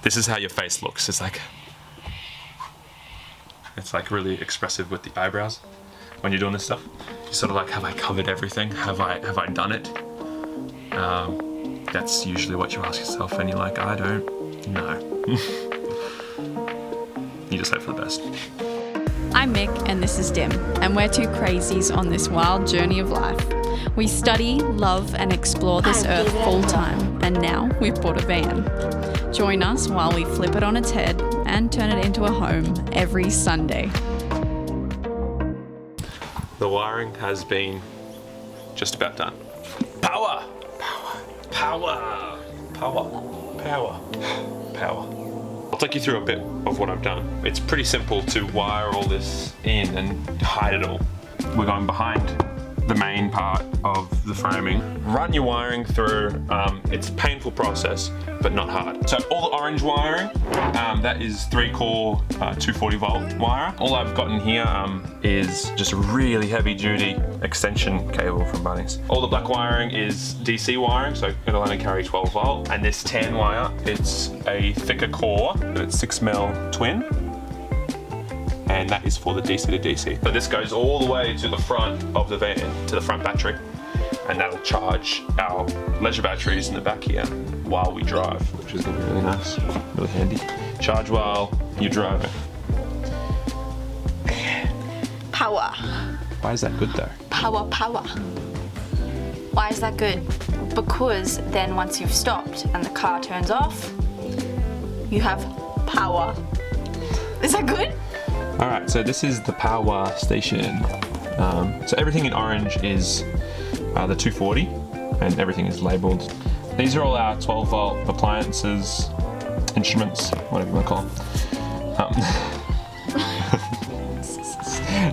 This is how your face looks. It's like really expressive with the eyebrows when you're doing this stuff. You're sort of like, have I covered everything? Have I done it? That's usually what you ask yourself, and you're like, I don't know. You just hope for the best. I'm Mick and this is Dim, and we're two crazies on this wild journey of life. We study, love and explore this earth full time, and now we've bought a van. Join us while we flip it on its head and turn it into a home every Sunday. The wiring has been just about done. Power! Power! Power! Power! Power! Power! I'll take you through a bit of what I've done. It's pretty simple to wire all this in and hide it all. We're going behind the main part of the framing. Run your wiring through. It's a painful process, but not hard. So all the orange wiring, that is 3-core 240 volt wire. All I've got in here is just a really heavy duty extension cable from Bunnings. All the black wiring is DC wiring, so it'll only carry 12 volt. And this tan wire, it's a thicker core, but it's 6mm twin. And that is for the DC to DC. So this goes all the way to the front of the van, to the front battery, and that'll charge our leisure batteries in the back here while we drive, which is gonna be really nice, really handy. Charge while you're driving. Power. Why is that good though? Power, power. Why is that good? Because then once you've stopped and the car turns off, you have power. Is that good? All right, so this is the power station. So everything in orange is the 240, and everything is labeled. These are all our 12 volt appliances, instruments, whatever you want to call them.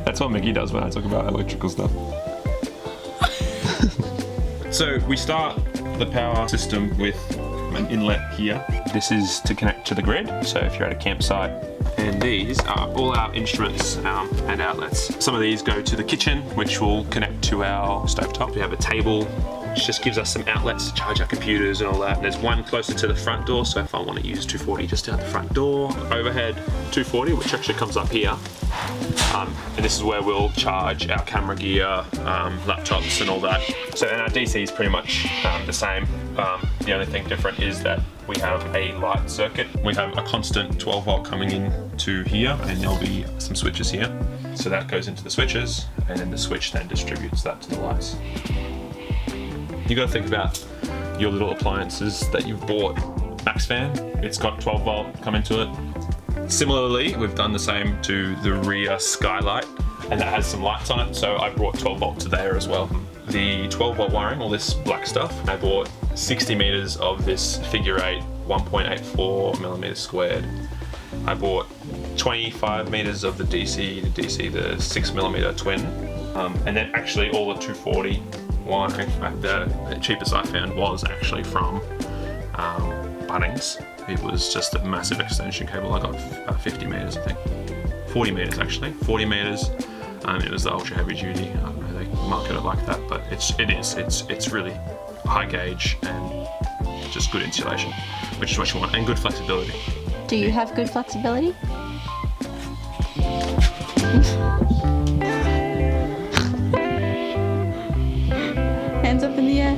That's what Mickey does when I talk about electrical stuff. So we start the power system with an inlet here. This is to connect to the grid, so if you're at a campsite. And these are all our instruments and outlets. Some of these go to the kitchen, which will connect to our stovetop. We have a table, which just gives us some outlets to charge our computers and all that. And there's one closer to the front door, so if I want to use 240 just out the front door. Overhead 240, which actually comes up here. And this is where we'll charge our camera gear, laptops and all that. So and our DC is pretty much the same. The only thing different is that we have a light circuit. We have a constant 12 volt coming in to here, and there'll be some switches here. So that goes into the switches, and then the switch then distributes that to the lights. You gotta think about your little appliances that you've bought. Max fan, it's got 12 volt come into it. Similarly, we've done the same to the rear skylight, and that has some lights on it, so I brought 12 volt to there as well. The 12 volt wiring, all this black stuff, I bought 60 meters of this figure 8 1.84 millimeters squared. I bought 25 meters of the DC to DC, the 6 millimeter twin, and then actually all the 240 wiring, the cheapest I found was actually from Bunnings. It was just a massive extension cable. I got 50 meters, I think. 40 meters actually, 40 meters. It was the ultra heavy duty. I don't know, they market it like that, but it's really high gauge and just good insulation, which is what you want, and good flexibility. Do you have good flexibility? Hands up in the air.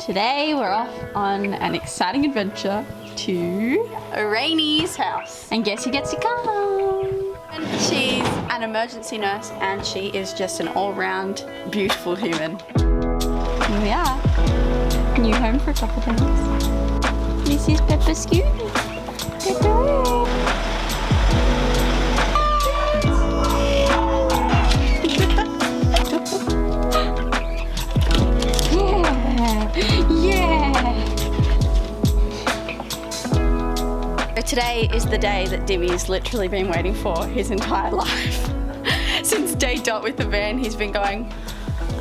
Today we're off on an exciting adventure to Rainy's house. And guess who gets to come? And she's an emergency nurse, and she is just an all-round beautiful human. Here we are. New home for a couple of days. This is Pepper Scoot. Today is the day that Dimmy's literally been waiting for his entire life. Since day dot with the van, he's been going,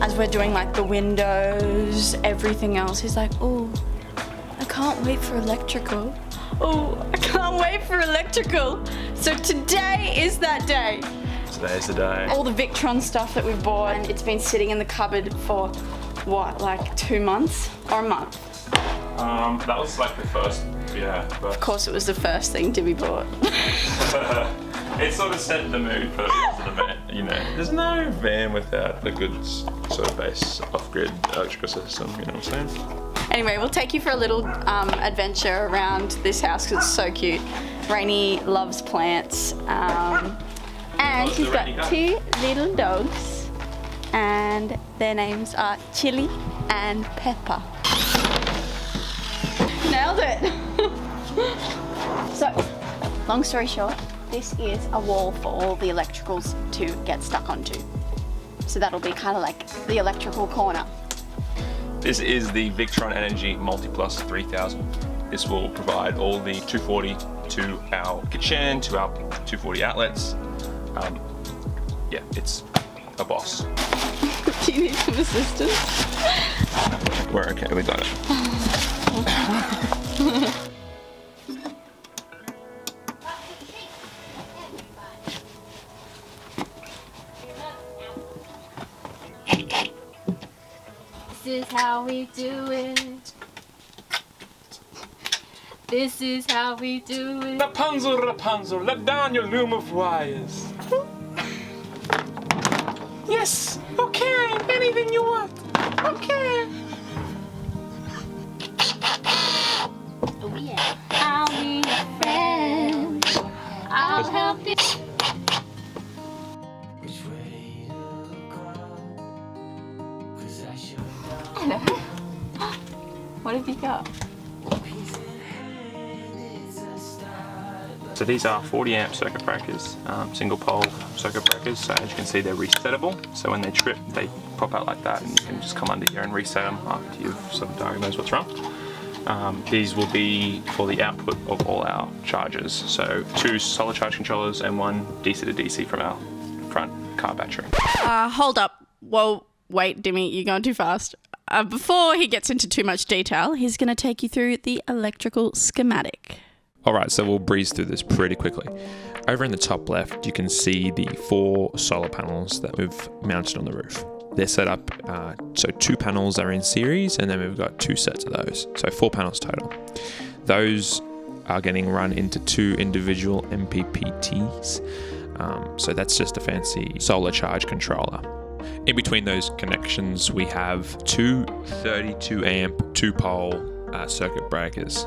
as we're doing like the windows, everything else, he's like, oh, I can't wait for electrical. Oh, I can't wait for electrical. So today is that day. Today's the day. All the Victron stuff that we bought, and it's been sitting in the cupboard for what, like 2 months or a month? That was like the first, Of course, it was the first thing Dimmy bought. It sort of set the mood for the rest of the van. You know, there's no van without a good sort of base off-grid electrical system. You know what I'm saying? Anyway, we'll take you for a little adventure around this house because it's so cute. Rainy loves plants, and she's got 2 little dogs, and their names are Chili and Pepper. Nailed it! So, long story short, this is a wall for all the electricals to get stuck onto. So that'll be kind of like the electrical corner. This is the Victron Energy Multiplus 3000. This will provide all the 240 to our kitchen, to our 240 outlets. Yeah, it's a boss. Do you need some assistance? We're okay, we got it. This is how we do it. This is how we do it. Rapunzel, Rapunzel, let down your loom of wires. Yes, okay, anything you want. Okay. Oh yeah. I'll be your friend. I'll help you. Hello. What have you got? So these are 40 amp circuit breakers, single pole circuit breakers. So as you can see, they're resettable. So when they trip, they pop out like that, and you can just come under here and reset them after you've sort of diagnosed what's wrong. These will be for the output of all our chargers. So 2 solar charge controllers and 1 DC to DC from our front car battery. Hold up. Whoa, wait, Dimmy, you're going too fast. Before he gets into too much detail, he's going to take you through the electrical schematic. All right, so we'll breeze through this pretty quickly. Over in the top left, you can see the 4 solar panels that we've mounted on the roof. They're set up, so 2 panels are in series, and then we've got 2 sets of those, so 4 panels total. Those are getting run into 2 individual MPPTs, so that's just a fancy solar charge controller. In between those connections, we have 2 32 amp 2-pole circuit breakers.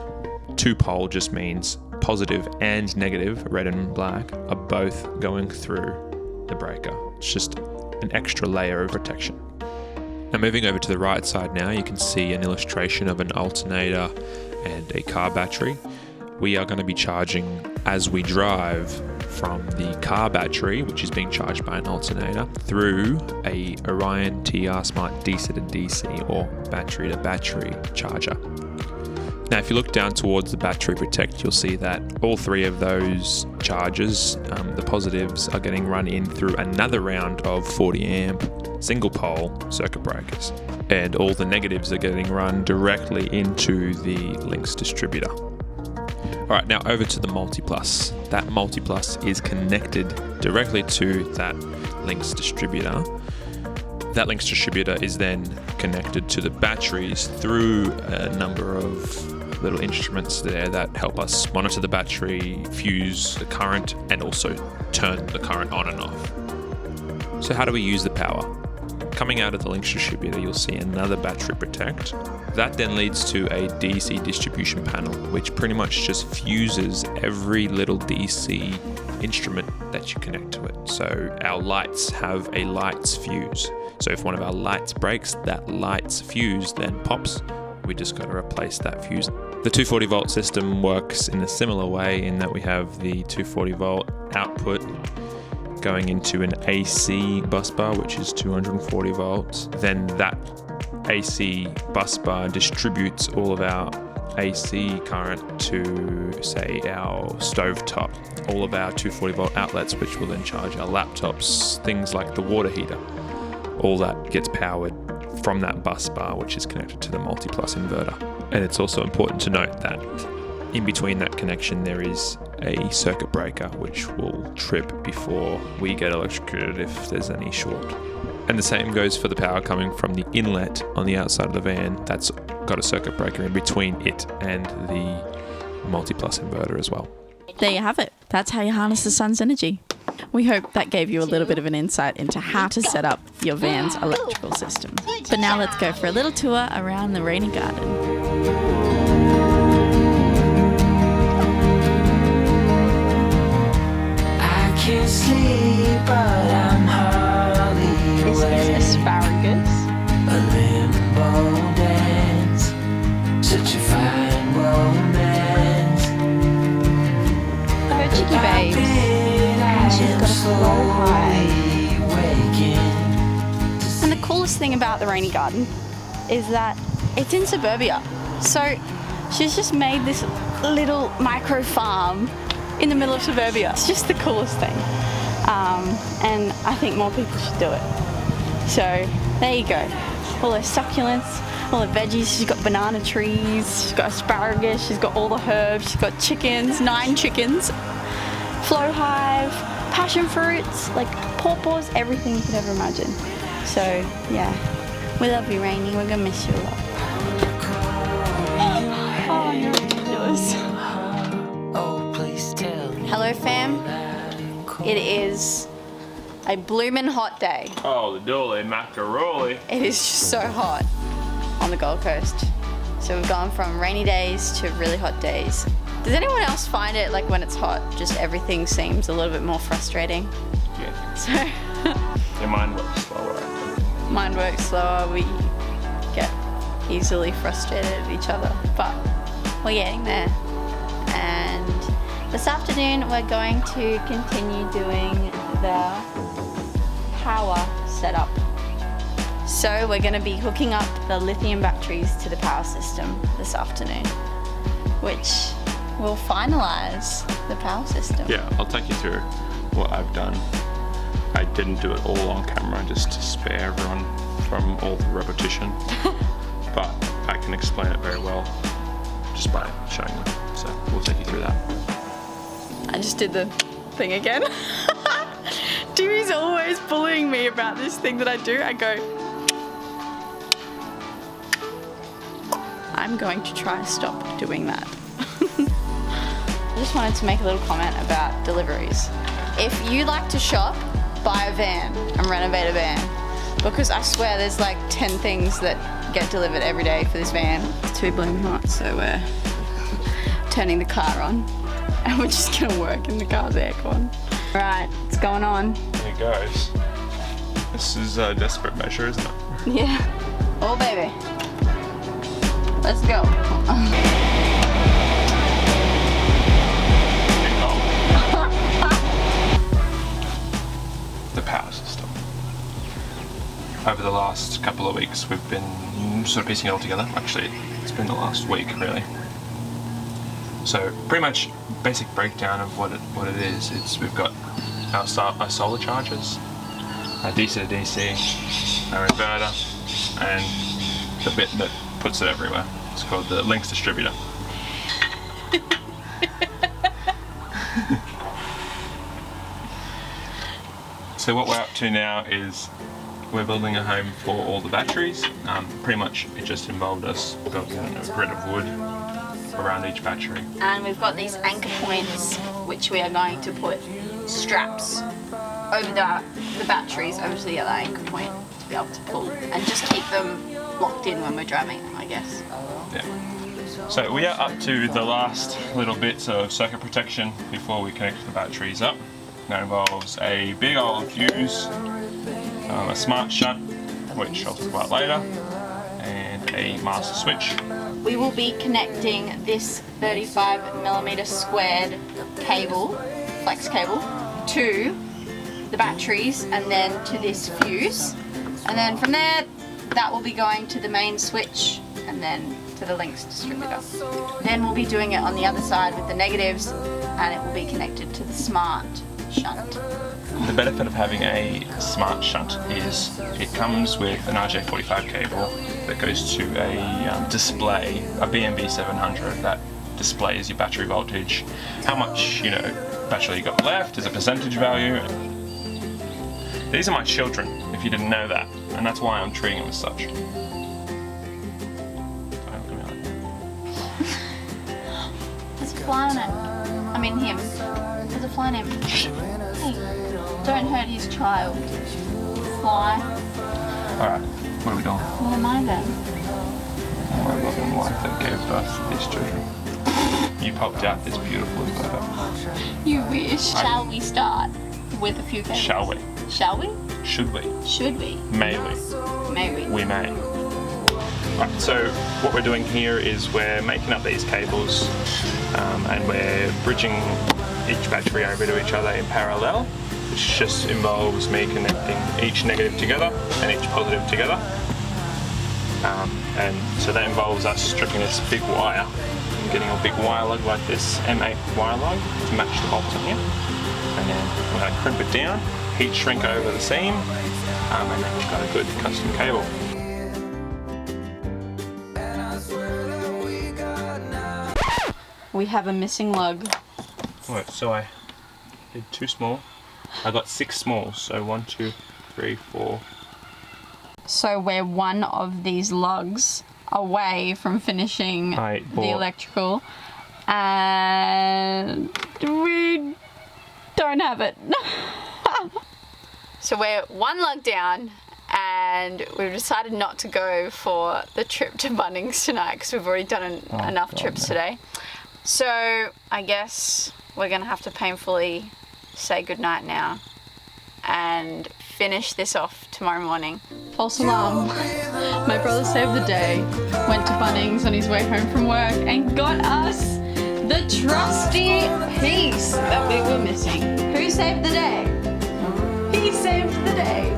2-pole just means positive and negative, red and black, are both going through the breaker. It's just an extra layer of protection. Now moving over to the right side now, you can see an illustration of an alternator and a car battery. We are going to be charging as we drive from the car battery, which is being charged by an alternator, through a Orion TR Smart DC to DC or battery to battery charger. Now if you look down towards the battery protect, you'll see that all 3 of those chargers, the positives, are getting run in through another round of 40 amp single pole circuit breakers, and all the negatives are getting run directly into the Lynx distributor. Alright, now over to the Multiplus. That Multiplus is connected directly to that Lynx distributor. That Lynx distributor is then connected to the batteries through a number of little instruments there that help us monitor the battery, fuse the current, and also turn the current on and off. So how do we use the power? Coming out of the Lynx distributor, you'll see another battery protect. That then leads to a DC distribution panel, which pretty much just fuses every little DC instrument that you connect to it. So our lights have a lights fuse. So if one of our lights breaks, that lights fuse then pops. We just got to replace that fuse. The 240 volt system works in a similar way in that we have the 240 volt output going into an AC bus bar, which is 240 volts. Then that AC bus bar distributes all of our AC current to, say, our stovetop, all of our 240 volt outlets, which will then charge our laptops, things like the water heater. All that gets powered from that bus bar, which is connected to the Multiplus inverter. And it's also important to note that in between that connection there is a circuit breaker which will trip before we get electrocuted if there's any short. And the same goes for the power coming from the inlet on the outside of the van. That's got a circuit breaker in between it and the Multiplus inverter as well. There you have it. That's how you harness the sun's energy. We hope that gave you a little bit of an insight into how to set up your van's electrical system. But now let's go for a little tour around the rainy garden. I can't sleep, but I'm hardly This awake. is asparagus. A limbo dance, such a fine romance. Her chicky babes. And she's got a flow high. And the coolest thing about the rainy garden is that it's in suburbia. So she's just made this little micro farm in the middle of suburbia. It's just the coolest thing. And I think more people should do it. So there you go. All her succulents, all the veggies. She's got banana trees, she's got asparagus, she's got all the herbs, she's got chickens, 9 chickens, flow hive, passion fruits, like pawpaws, everything you could ever imagine. So yeah, we love you, Rainy. We're gonna miss you a lot. Oh, you're ridiculous. Oh, please tell me. Hello, fam. It is a bloomin' hot day. Oh, the dolly macaroni. It is just so hot on the Gold Coast. So we've gone from rainy days to really hot days. Does anyone else find it like when it's hot, just everything seems a little bit more frustrating? Yeah, So your mind works slower. mine works slower, we get easily frustrated at each other, but we're getting there. And this afternoon we're going to continue doing the power setup. So we're going to be hooking up the lithium batteries to the power system this afternoon, which will finalize the power system. Yeah, I'll take you through what I've done. I didn't do it all on camera just to spare everyone from all the repetition, but I can explain it very well just by showing you. So we'll take you through that. I just did the thing again. Dimmy's always bullying me about this thing that I do. I go, I'm going to try to stop doing that. I just wanted to make a little comment about deliveries. If you like to shop, buy a van and renovate a van, because I swear there's like 10 things that get delivered every day for this van. It's too blooming hot, so we're turning the car on and we're just gonna work in the car's aircon. Right, what's going on? Here it goes. This is a desperate measure, isn't it? Yeah. Oh baby. Let's go. The power system. Over the last couple of weeks we've been sort of piecing it all together. Actually, it's been the last week really. So pretty much basic breakdown of what it is. It's we've got our solar chargers, our DC to DC, our inverter, and the bit that puts it everywhere. It's called the Lynx Distributor. So what we're up to now is we're building a home for all the batteries. Pretty much it just involved us building a grid of wood around each battery. And we've got these anchor points which we are going to put straps over the batteries over to the other anchor point to be able to pull and just keep them locked in when we're driving, I guess. Yeah. So we are up to the last little bits of circuit protection before we connect the batteries up. That involves a big old fuse, a smart shunt, which I'll talk about later, and a master switch. We will be connecting this 35mm squared cable, flex cable, to the batteries and then to this fuse. And then from there, that will be going to the main switch and then to the Lynx distributor. Then we'll be doing it on the other side with the negatives and it will be connected to the smart shunt. The benefit of having a smart shunt is it comes with an RJ45 cable that goes to a display, a BMB 700 that displays your battery voltage, how much, you know, battery you got left as a percentage value. These are my children, if you didn't know that, and that's why I'm treating them as such. Don't look at me like that. There's a fly on it. I mean him. There's a fly on him. Hey, don't hurt his child. Fly. Alright, what are we doing? What am I then? My loving wife that gave birth to these children. You popped out this beautiful inverter. You wish. Shall we start with a few cables? Shall we? Shall we? Should we? Should we? May we? May we? We may. Right, so what we're doing here is we're making up these cables and we're bridging each battery over to each other in parallel, which just involves me connecting each negative together and each positive together. And so that involves us stripping this big wire and getting a big wire lug like this M8 wire lug to match the bolts on here. And then we're going to crimp it down, heat shrink over the seam, and then we've got a good custom cable. We have a missing lug. Right, so I did 2 small. I got 6 smalls, so 1, 2, 3, 4. So we're one of these lugs away from finishing the electrical, and we don't have it. So we're one lug down, and we've decided not to go for the trip to Bunnings tonight because we've already done enough trips today. So I guess we're gonna have to painfully say goodnight now and finish this off tomorrow morning. False alarm. My brother saved the day, went to Bunnings on his way home from work and got us the trusty piece that we were missing. Who saved the day? He saved the day.